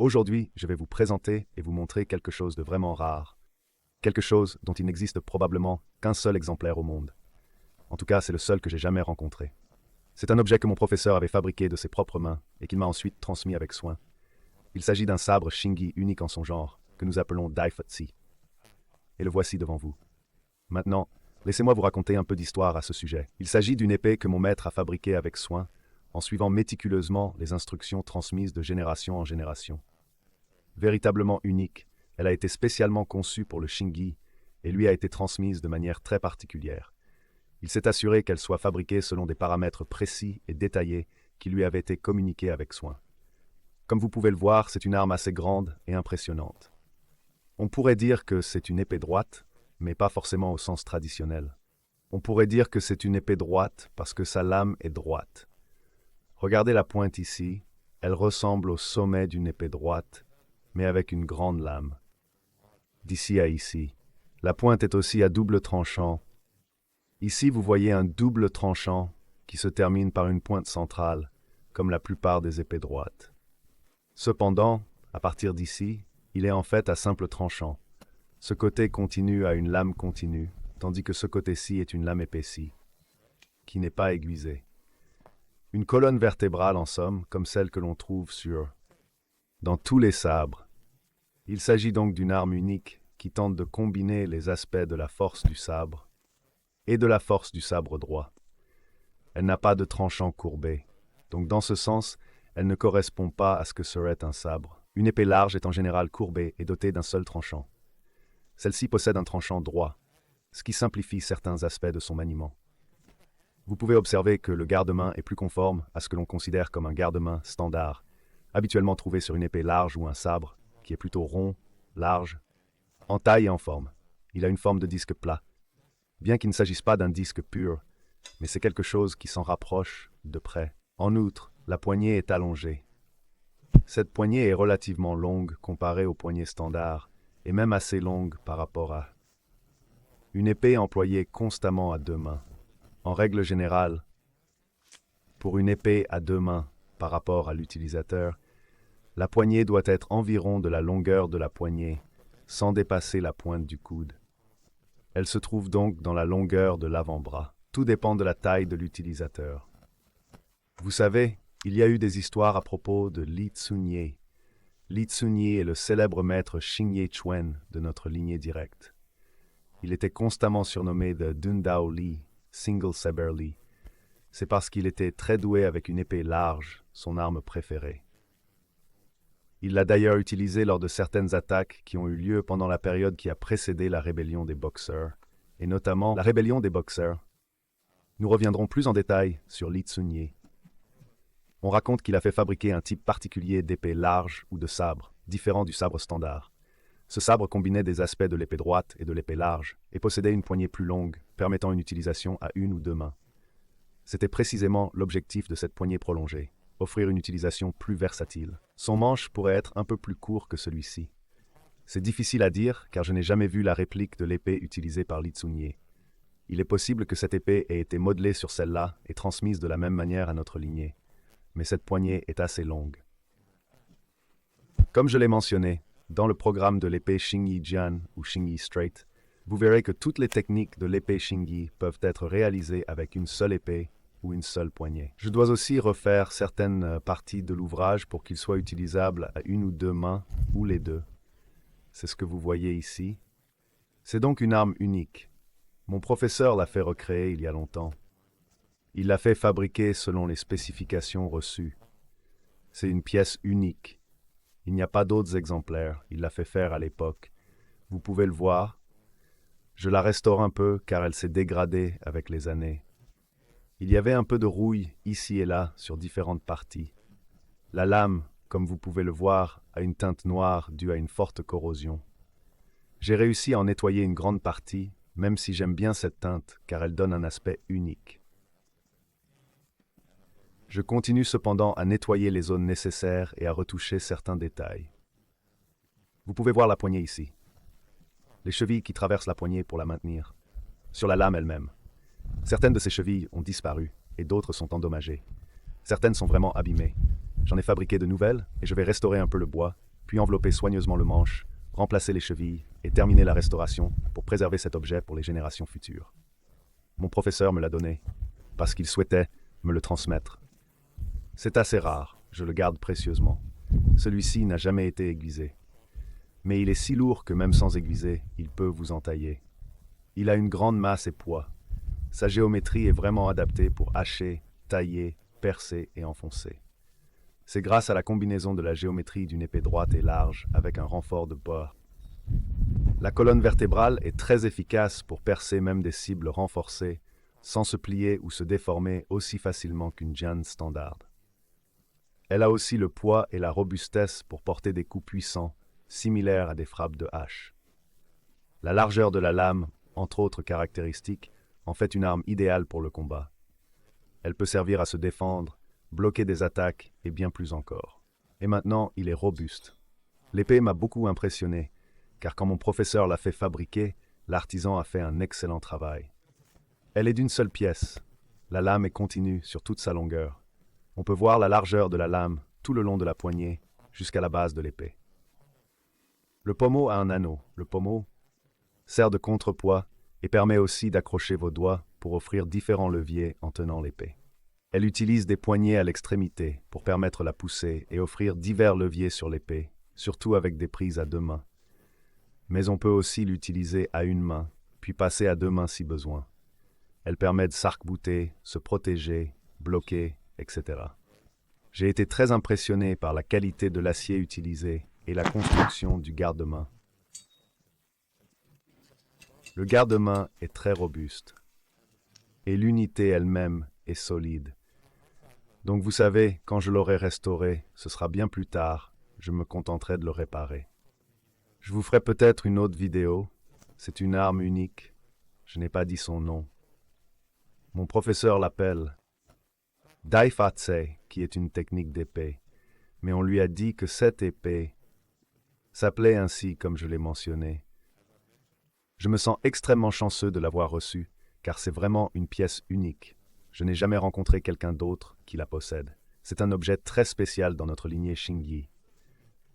Aujourd'hui, je vais vous présenter et vous montrer quelque chose de vraiment rare. Quelque chose dont il n'existe probablement qu'un seul exemplaire au monde. En tout cas, c'est le seul que j'ai jamais rencontré. C'est un objet que mon professeur avait fabriqué de ses propres mains et qu'il m'a ensuite transmis avec soin. Il s'agit d'un sabre Shingi unique en son genre, que nous appelons Daifatsi. Et le voici devant vous. Maintenant, laissez-moi vous raconter un peu d'histoire à ce sujet. Il s'agit d'une épée que mon maître a fabriquée avec soin, en suivant méticuleusement les instructions transmises de génération en génération. Véritablement unique, elle a été spécialement conçue pour le Shingi et lui a été transmise de manière très particulière. Il s'est assuré qu'elle soit fabriquée selon des paramètres précis et détaillés qui lui avaient été communiqués avec soin. Comme vous pouvez le voir, c'est une arme assez grande et impressionnante. On pourrait dire que c'est une épée droite, mais pas forcément au sens traditionnel. On pourrait dire que c'est une épée droite parce que sa lame est droite. Regardez la pointe ici, elle ressemble au sommet d'une épée droite, mais avec une grande lame. D'ici à ici, la pointe est aussi à double tranchant. Ici, vous voyez un double tranchant qui se termine par une pointe centrale, comme la plupart des épées droites. Cependant, à partir d'ici, il est en fait à simple tranchant. Ce côté continu a une lame continue, tandis que ce côté-ci est une lame épaissie, qui n'est pas aiguisée. Une colonne vertébrale en somme, comme celle que l'on trouve dans tous les sabres. Il s'agit donc d'une arme unique qui tente de combiner les aspects de la force du sabre et de la force du sabre droit. Elle n'a pas de tranchant courbé, donc dans ce sens, elle ne correspond pas à ce que serait un sabre. Une épée large est en général courbée et dotée d'un seul tranchant. Celle-ci possède un tranchant droit, ce qui simplifie certains aspects de son maniement. Vous pouvez observer que le garde-main est plus conforme à ce que l'on considère comme un garde-main standard, habituellement trouvé sur une épée large ou un sabre, qui est plutôt rond, large, en taille et en forme. Il a une forme de disque plat, bien qu'il ne s'agisse pas d'un disque pur, mais c'est quelque chose qui s'en rapproche de près. En outre, la poignée est allongée. Cette poignée est relativement longue comparée aux poignées standards, et même assez longue par rapport à une épée employée constamment à deux mains. En règle générale, pour une épée à deux mains par rapport à l'utilisateur, la poignée doit être environ de la longueur de la poignée, sans dépasser la pointe du coude. Elle se trouve donc dans la longueur de l'avant-bras. Tout dépend de la taille de l'utilisateur. Vous savez, il y a eu des histoires à propos de Li Tsunye. Li Tsunye est le célèbre maître Xingye Chuan de notre lignée directe. Il était constamment surnommé de Dundao Li, Single Saber Li. C'est parce qu'il était très doué avec une épée large, son arme préférée. Il l'a d'ailleurs utilisée lors de certaines attaques qui ont eu lieu pendant la période qui a précédé la rébellion des Boxers, et notamment la rébellion des Boxers. Nous reviendrons plus en détail sur Li Tsunye. On raconte qu'il a fait fabriquer un type particulier d'épée large ou de sabre, différent du sabre standard. Ce sabre combinait des aspects de l'épée droite et de l'épée large, et possédait une poignée plus longue, permettant une utilisation à une ou deux mains. C'était précisément l'objectif de cette poignée prolongée, offrir une utilisation plus versatile. Son manche pourrait être un peu plus court que celui-ci. C'est difficile à dire car je n'ai jamais vu la réplique de l'épée utilisée par Li Tsunye. Il est possible que cette épée ait été modelée sur celle-là et transmise de la même manière à notre lignée. Mais cette poignée est assez longue. Comme je l'ai mentionné, dans le programme de l'épée Xingyi Jian ou Xingyi Straight, vous verrez que toutes les techniques de l'épée Xingyi peuvent être réalisées avec une seule épée ou une seule poignée. Je dois aussi refaire certaines parties de l'ouvrage pour qu'il soit utilisable à une ou deux mains ou les deux. C'est ce que vous voyez ici. C'est donc une arme unique. Mon professeur l'a fait recréer il y a longtemps. Il l'a fait fabriquer selon les spécifications reçues. C'est une pièce unique. Il n'y a pas d'autres exemplaires. Il l'a fait faire à l'époque. Vous pouvez le voir. Je la restaure un peu car elle s'est dégradée avec les années. Il y avait un peu de rouille ici et là sur différentes parties. La lame, comme vous pouvez le voir, a une teinte noire due à une forte corrosion. J'ai réussi à en nettoyer une grande partie, même si j'aime bien cette teinte car elle donne un aspect unique. Je continue cependant à nettoyer les zones nécessaires et à retoucher certains détails. Vous pouvez voir la poignée ici. Les chevilles qui traversent la poignée pour la maintenir. Sur la lame elle-même. Certaines de ces chevilles ont disparu et d'autres sont endommagées. Certaines sont vraiment abîmées. J'en ai fabriqué de nouvelles et je vais restaurer un peu le bois puis envelopper soigneusement le manche, remplacer les chevilles et terminer la restauration pour préserver cet objet pour les générations futures. Mon professeur me l'a donné, parce qu'il souhaitait me le transmettre. C'est assez rare, je le garde précieusement. Celui-ci n'a jamais été aiguisé. Mais il est si lourd que même sans aiguiser, il peut vous entailler. Il a une grande masse et poids. Sa géométrie est vraiment adaptée pour hacher, tailler, percer et enfoncer. C'est grâce à la combinaison de la géométrie d'une épée droite et large avec un renfort de bois. La colonne vertébrale est très efficace pour percer même des cibles renforcées, sans se plier ou se déformer aussi facilement qu'une Jan standard. Elle a aussi le poids et la robustesse pour porter des coups puissants, similaires à des frappes de hache. La largeur de la lame, entre autres caractéristiques, en fait une arme idéale pour le combat. Elle peut servir à se défendre, bloquer des attaques et bien plus encore. Et maintenant, il est robuste. L'épée m'a beaucoup impressionné, car quand mon professeur l'a fait fabriquer, l'artisan a fait un excellent travail. Elle est d'une seule pièce. La lame est continue sur toute sa longueur. On peut voir la largeur de la lame tout le long de la poignée jusqu'à la base de l'épée. Le pommeau a un anneau. Le pommeau sert de contrepoids et permet aussi d'accrocher vos doigts pour offrir différents leviers en tenant l'épée. Elle utilise des poignées à l'extrémité pour permettre la poussée et offrir divers leviers sur l'épée, surtout avec des prises à deux mains. Mais on peut aussi l'utiliser à une main, puis passer à deux mains si besoin. Elle permet de s'arc-bouter, se protéger, bloquer, etc. J'ai été très impressionné par la qualité de l'acier utilisé et la construction du garde-main. Le garde-main est très robuste et l'unité elle-même est solide. Donc vous savez, quand je l'aurai restauré, ce sera bien plus tard, je me contenterai de le réparer. Je vous ferai peut-être une autre vidéo. C'est une arme unique. Je n'ai pas dit son nom. Mon professeur l'appelle Daifatse, qui est une technique d'épée. Mais on lui a dit que cette épée s'appelait ainsi comme je l'ai mentionné. Je me sens extrêmement chanceux de l'avoir reçue, car c'est vraiment une pièce unique. Je n'ai jamais rencontré quelqu'un d'autre qui la possède. C'est un objet très spécial dans notre lignée Xingyi.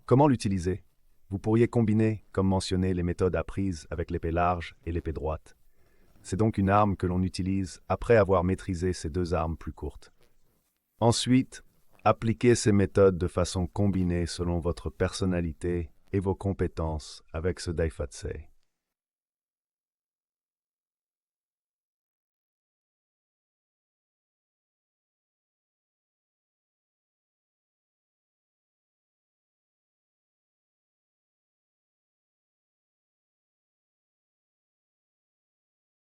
Comment l'utiliser? Vous pourriez combiner, comme mentionné, les méthodes apprises avec l'épée large et l'épée droite. C'est donc une arme que l'on utilise après avoir maîtrisé ces deux armes plus courtes. Ensuite, appliquez ces méthodes de façon combinée selon votre personnalité et vos compétences avec ce Daifatse.